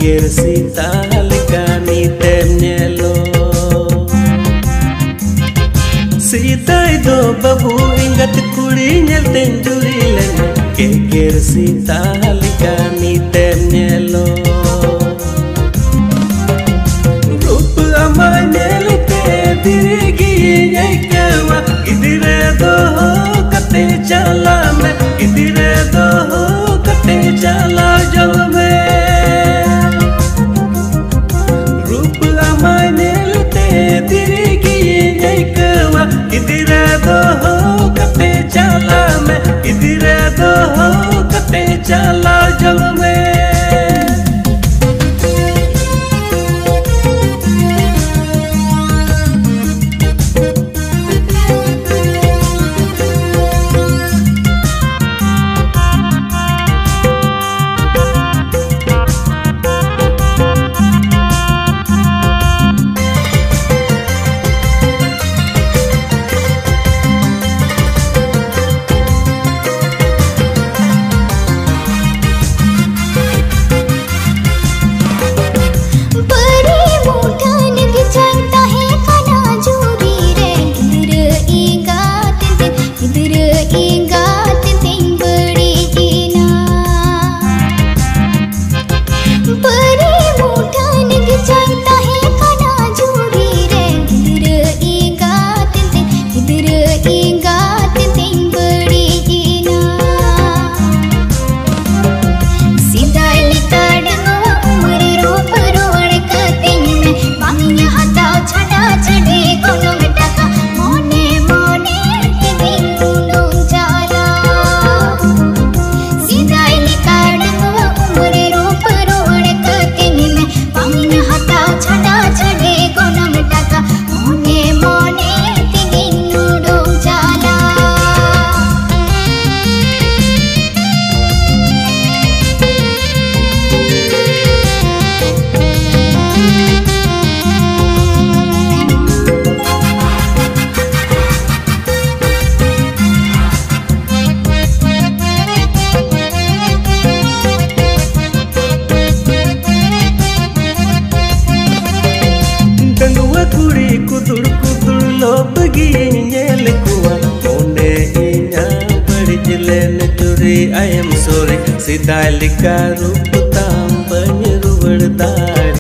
geger sita lekani temnyelo sita do babu ingat kuri nyel tenjuri len geger sita lekani temnyelo rup amai nelte dirigi nyekawa idire do kate chala me idire do kate chala jalme rup amai nelte dirigi nyekawa idire do kate chala me idire do kate chala jalme I am sorry, sidai lika rup tam banyeru berda